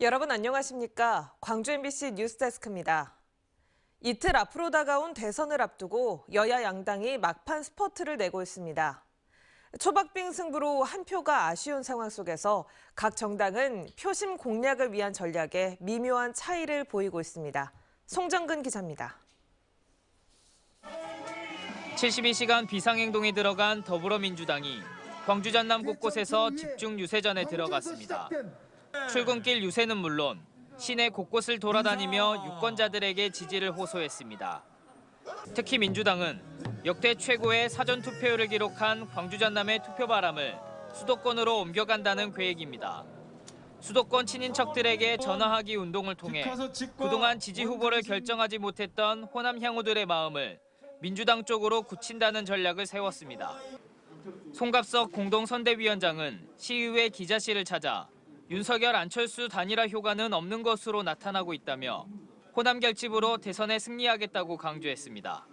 여러분 안녕하십니까? 광주 MBC 뉴스데스크입니다. 이틀 앞으로 다가온 대선을 앞두고 여야 양당이 막판 스퍼트를 내고 있습니다. 초박빙 승부로 한 표가 아쉬운 상황 속에서 각 정당은 표심 공략을 위한 전략에 미묘한 차이를 보이고 있습니다. 송정근 기자입니다. 72시간 비상행동에 들어간 더불어민주당이 광주 전남 곳곳에서 집중 유세전에 들어갔습니다. 출근길 유세는 물론 시내 곳곳을 돌아다니며 유권자들에게 지지를 호소했습니다. 특히 민주당은 역대 최고의 사전투표율을 기록한 광주 전남의 투표 바람을 수도권으로 옮겨간다는 계획입니다. 수도권 친인척들에게 전화하기 운동을 통해 그동안 지지 후보를 결정하지 못했던 호남 향후들의 마음을 민주당 쪽으로 굳힌다는 전략을 세웠습니다. 송갑석 공동선대위원장은 시의회 기자실을 찾아 윤석열 안철수 단일화 효과는 없는 것으로 나타나고 있다며 호남 결집으로 대선에 승리하겠다고 강조했습니다.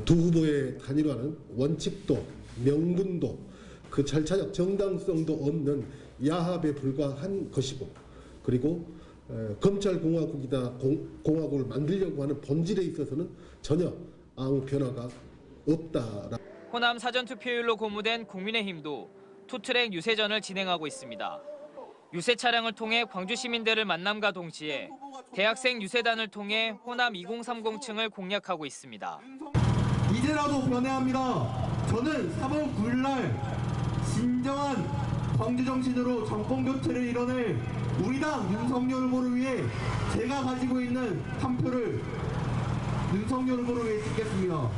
두 후보의 단일화는 원칙도 명분도 그 절차적 정당성도 없는 야합에 불과한 것이고, 그리고 검찰공화국을 만들려고 하는 본질에 있어서는 전혀 아무 변화가 없다. 호남 사전투표율로 고무된 국민의힘도 투트랙 유세전을 진행하고 있습니다. 유세 차량을 통해 광주 시민들을 만남과 동시에 대학생 유세단을 통해 호남 2030층을 공략하고 있습니다. 이제라도 변해야 합니다. 저는 3월 9일 날 진정한 광주 정신으로 정권 교체를 이뤄낼 우리 당 윤석열 후보를 위해 제가 가지고 있는 한 표를 윤석열 후보를 위해 찍겠습니다.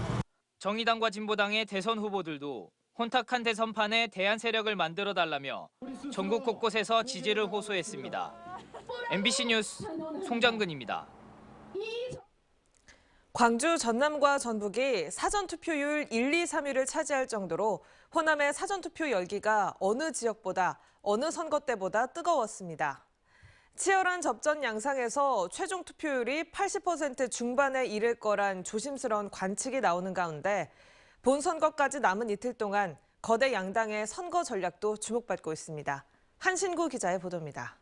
정의당과 진보당의 대선 후보들도 혼탁한 대선판에 대안 세력을 만들어달라며 전국 곳곳에서 지지를 호소했습니다. MBC 뉴스 송정근입니다. 광주 전남과 전북이 사전투표율 1, 2, 3위를 차지할 정도로 호남의 사전투표 열기가 어느 지역보다 어느 선거 때보다 뜨거웠습니다. 치열한 접전 양상에서 최종 투표율이 80% 중반에 이를 거란 조심스러운 관측이 나오는 가운데 본선거까지 남은 이틀 동안 거대 양당의 선거 전략도 주목받고 있습니다. 한신구 기자의 보도입니다.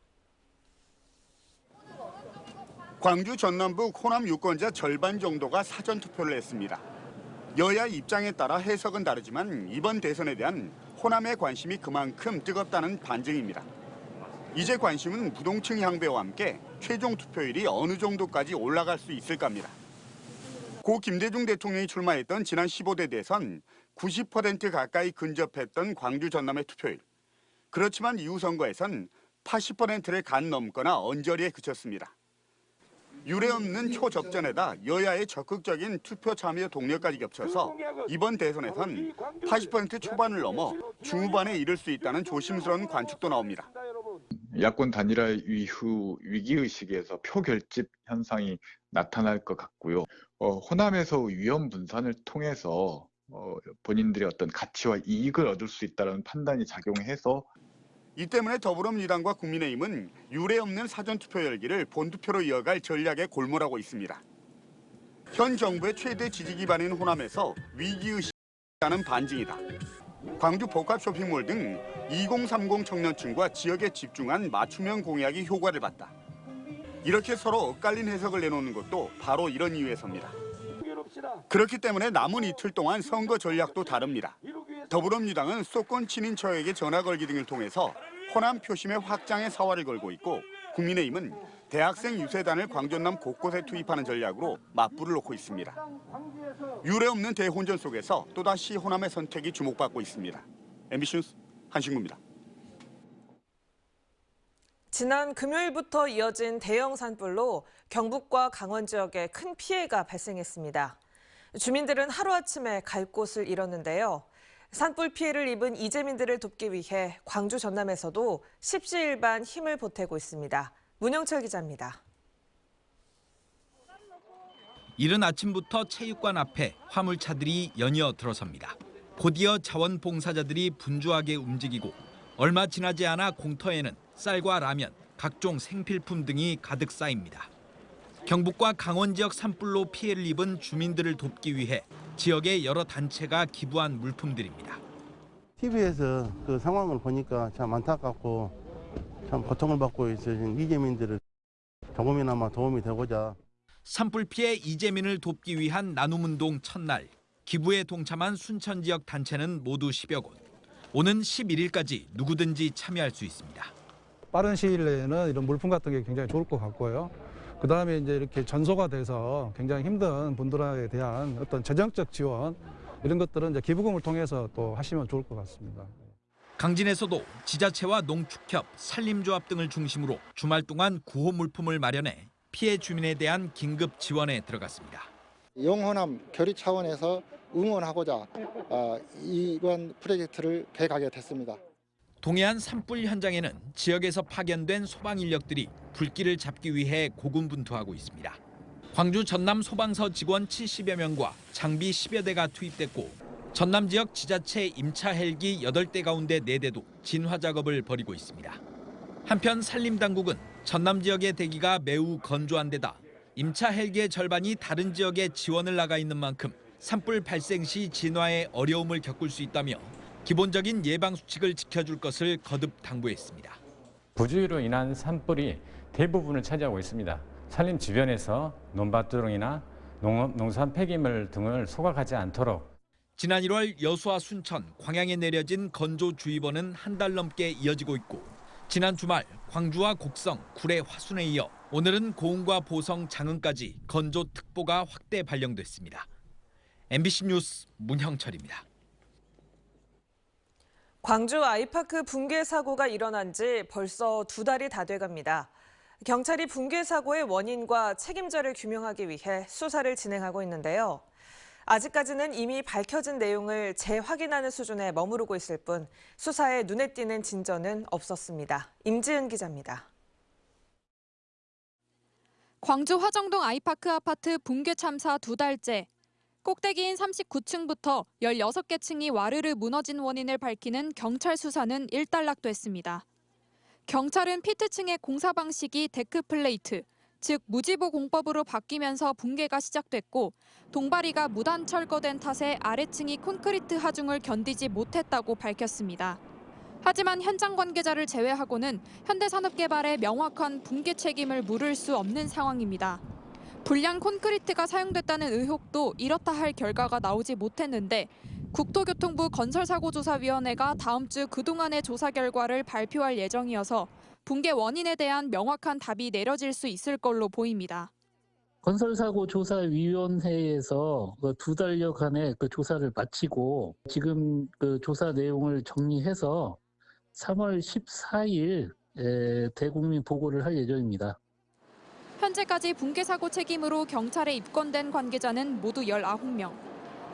광주 전남북 호남 유권자 절반 정도가 사전투표를 했습니다. 여야 입장에 따라 해석은 다르지만 이번 대선에 대한 호남의 관심이 그만큼 뜨겁다는 반증입니다. 이제 관심은 부동층 향배와 함께 최종 투표율이 어느 정도까지 올라갈 수 있을까 합니다. 고 김대중 대통령이 출마했던 지난 15대 대선 90% 가까이 근접했던 광주 전남의 투표율. 그렇지만 이후 선거에선 80%를 간 넘거나 언저리에 그쳤습니다. 유례없는 초접전에다 여야의 적극적인 투표 참여 동력까지 겹쳐서 이번 대선에선 80% 초반을 넘어 중후반에 이를 수 있다는 조심스러운 관측도 나옵니다. 야권 단일화 이후 위기의식에서 표 결집 현상이 나타날 것 같고요. 호남에서 위험 분산을 통해서 본인들의 어떤 가치와 이익을 얻을 수 있다는 판단이 작용해서 이 때문에 더불어민주당과 국민의힘은 유례없는 사전투표 열기를 본투표로 이어갈 전략에 골몰하고 있습니다. 현 정부의 최대 지지 기반인 호남에서 위기의식이 있다는 반증이다. 광주 복합 쇼핑몰 등 2030 청년층과 지역에 집중한 맞춤형 공약이 효과를 봤다. 이렇게 서로 엇갈린 해석을 내놓는 것도 바로 이런 이유에서입니다. 그렇기 때문에 남은 이틀 동안 선거 전략도 다릅니다. 더불어민주당은 수도권 친인척에게 전화 걸기 등을 통해서 호남 표심의 확장에 사활을 걸고 있고, 국민의힘은 대학생 유세단을 광전남 곳곳에 투입하는 전략으로 맞불을 놓고 있습니다. 유례없는 대혼전 속에서 또다시 호남의 선택이 주목받고 있습니다. MBC 뉴스 한신구입니다. 지난 금요일부터 이어진 대형 산불로 경북과 강원 지역에 큰 피해가 발생했습니다. 주민들은 하루아침에 갈 곳을 잃었는데요. 산불 피해를 입은 이재민들을 돕기 위해 광주 전남에서도 십시일반 힘을 보태고 있습니다. 문영철 기자입니다. 이른 아침부터 체육관 앞에 화물차들이 연이어 들어섭니다. 곧이어 자원봉사자들이 분주하게 움직이고 얼마 지나지 않아 공터에는 쌀과 라면, 각종 생필품 등이 가득 쌓입니다. 경북과 강원 지역 산불로 피해를 입은 주민들을 돕기 위해 지역의 여러 단체가 기부한 물품들입니다. TV에서 그 상황을 보니까 참 안타깝고 참 고통을 받고 있으신 이재민들을 조금이나마 도움이 되고자 산불 피해 이재민을 돕기 위한 나눔운동 첫날. 기부에 동참한 순천 지역 단체는 모두 10여 곳. 오는 11일까지 누구든지 참여할 수 있습니다. 빠른 시일 내에는 이런 물품 같은 게 굉장히 좋을 것 같고요. 그다음에 이제 이렇게 전소가 돼서 굉장히 힘든 분들에 대한 어떤 재정적 지원 이런 것들은 이제 기부금을 통해서 또 하시면 좋을 것 같습니다. 강진에서도 지자체와 농축협, 산림조합 등을 중심으로 주말 동안 구호 물품을 마련해 피해 주민에 대한 긴급 지원에 들어갔습니다. 영호남 결의 차원에서 응원하고자 이번 프로젝트를 계획하게 됐습니다. 동해안 산불 현장에는 지역에서 파견된 소방 인력들이 불길을 잡기 위해 고군분투하고 있습니다. 광주 전남 소방서 직원 70여 명과 장비 10여 대가 투입됐고 전남 지역 지자체 임차 헬기 8대 가운데 4대도 진화 작업을 벌이고 있습니다. 한편 산림당국은 전남 지역의 대기가 매우 건조한 데다 임차 헬기의 절반이 다른 지역에 지원을 나가 있는 만큼 산불 발생 시 진화에 어려움을 겪을 수 있다며 기본적인 예방 수칙을 지켜줄 것을 거듭 당부했습니다. 부주의로 인한 산불이 대부분을 차지하고 있습니다. 산림 주변에서 논밭두렁이나 농산 폐기물 등을 소각하지 않도록 지난 1월 여수와 순천, 광양에 내려진 건조주의보는 한 달 넘게 이어지고 있고 지난 주말 광주와 곡성, 구례, 화순에 이어 오늘은 고흥과 보성, 장흥까지 건조특보가 확대 발령됐습니다. MBC 뉴스 문형철입니다. 광주 아이파크 붕괴 사고가 일어난 지 벌써 2달이 다 돼갑니다. 경찰이 붕괴 사고의 원인과 책임자를 규명하기 위해 수사를 진행하고 있는데요. 아직까지는 이미 밝혀진 내용을 재확인하는 수준에 머무르고 있을 뿐 수사에 눈에 띄는 진전은 없었습니다. 임지은 기자입니다. 광주 화정동 아이파크 아파트 붕괴 참사 2달째. 꼭대기인 39층부터 16개 층이 와르르 무너진 원인을 밝히는 경찰 수사는 일단락됐습니다. 경찰은 피트층의 공사 방식이 데크 플레이트, 즉 무지보 공법으로 바뀌면서 붕괴가 시작됐고 동바리가 무단 철거된 탓에 아래층이 콘크리트 하중을 견디지 못했다고 밝혔습니다. 하지만 현장 관계자를 제외하고는 현대산업개발의 명확한 붕괴 책임을 물을 수 없는 상황입니다. 불량 콘크리트가 사용됐다는 의혹도 이렇다 할 결과가 나오지 못했는데 국토교통부 건설사고조사위원회가 다음 주 그동안의 조사 결과를 발표할 예정이어서 붕괴 원인에 대한 명확한 답이 내려질 수 있을 걸로 보입니다. 건설사고조사위원회에서 2달여간의 조사를 마치고 지금 조사 내용을 정리해서 3월 14일 대국민 보고를 할 예정입니다. 현재까지 붕괴 사고 책임으로 경찰에 입건된 관계자는 모두 19명.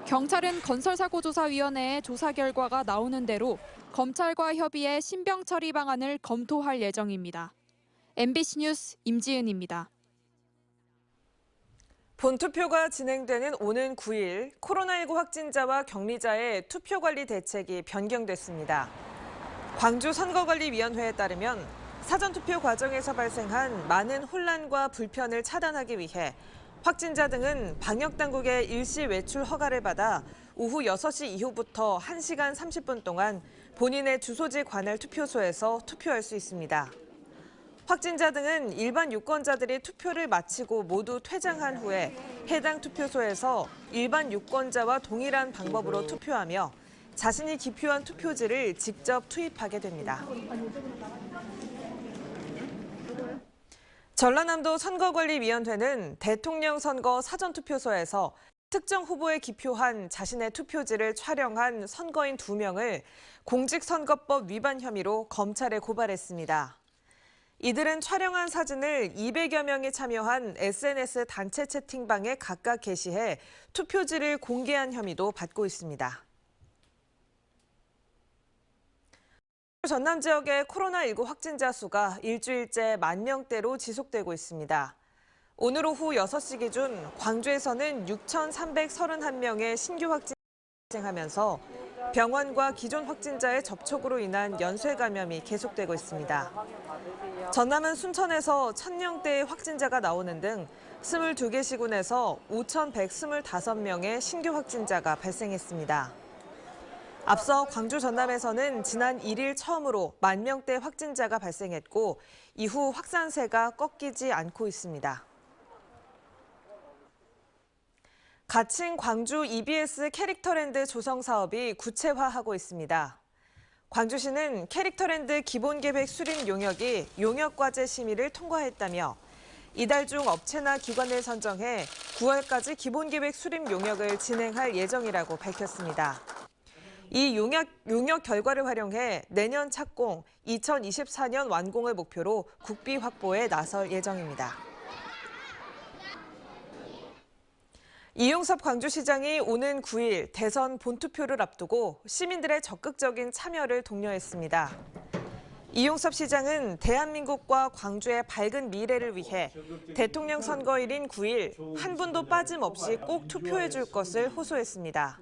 경찰은 건설사고조사위원회의 조사 결과가 나오는 대로 검찰과 협의해 신병 처리 방안을 검토할 예정입니다. MBC 뉴스 임지은입니다. 본투표가 진행되는 오는 9일 코로나19 확진자와 격리자의 투표관리 대책이 변경됐습니다. 광주 선거관리위원회에 따르면 사전투표 과정에서 발생한 많은 혼란과 불편을 차단하기 위해 확진자 등은 방역당국의 일시 외출 허가를 받아 오후 6시 이후부터 1시간 30분 동안 본인의 주소지 관할 투표소에서 투표할 수 있습니다. 확진자 등은 일반 유권자들이 투표를 마치고 모두 퇴장한 후에 해당 투표소에서 일반 유권자와 동일한 방법으로 투표하며 자신이 기표한 투표지를 직접 투입하게 됩니다. 전라남도 선거관리위원회는 대통령 선거 사전투표소에서 특정 후보에 기표한 자신의 투표지를 촬영한 선거인 2명을 공직선거법 위반 혐의로 검찰에 고발했습니다. 이들은 촬영한 사진을 200여 명이 참여한 SNS 단체 채팅방에 각각 게시해 투표지를 공개한 혐의도 받고 있습니다. 전남 지역의 코로나19 확진자 수가 일주일째 10,000명대로 지속되고 있습니다. 오늘 오후 6시 기준 광주에서는 6,331명의 신규 확진자가 발생하면서 병원과 기존 확진자의 접촉으로 인한 연쇄 감염이 계속되고 있습니다. 전남은 순천에서 1,000명대의 확진자가 나오는 등 22개 시군에서 5,125명의 신규 확진자가 발생했습니다. 앞서 광주 전남에서는 지난 1일 처음으로 10,000대 확진자가 발생했고 이후 확산세가 꺾이지 않고 있습니다. 가칭 광주 EBS 캐릭터랜드 조성 사업이 구체화하고 있습니다. 광주시는 캐릭터랜드 기본계획 수립 용역이 용역과제 심의를 통과했다며 이달 중 업체나 기관을 선정해 9월까지 기본계획 수립 용역을 진행할 예정이라고 밝혔습니다. 이 용역 결과를 활용해 내년 착공, 2024년 완공을 목표로 국비 확보에 나설 예정입니다. 이용섭 광주시장이 오는 9일 대선 본투표를 앞두고 시민들의 적극적인 참여를 독려했습니다. 이용섭 시장은 대한민국과 광주의 밝은 미래를 위해 대통령 선거일인 9일 한 분도 빠짐없이 꼭 투표해 줄 것을 호소했습니다.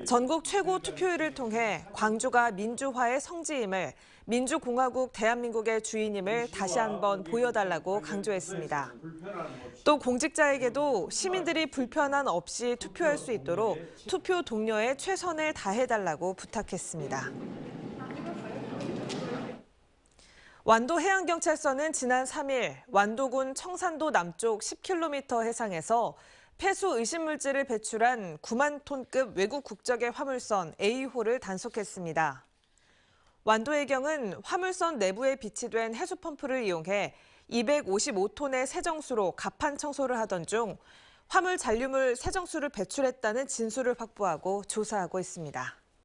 전국 최고 투표율을 통해 광주가 민주화의 성지임을, 민주공화국 대한민국의 주인임을 다시 한번 보여달라고 강조했습니다. 또 공직자에게도 시민들이 불편함 없이 투표할 수 있도록 투표 독려에 최선을 다해달라고 부탁했습니다. 완도해양경찰서는 지난 3일 완도군 청산도 남쪽 10km 해상에서 폐수 의심물질을 배출한 9만 톤급 외국 국적의 화물선 A호를 단속했습니다. 완도해경은 화물선 내부에 비치된 해수펌프를 이용해 255톤의 세정수로 갑판 청소를 하던 중 화물 잔류물 세정수를 배출했다는 진술을 확보하고 조사하고 있습니다.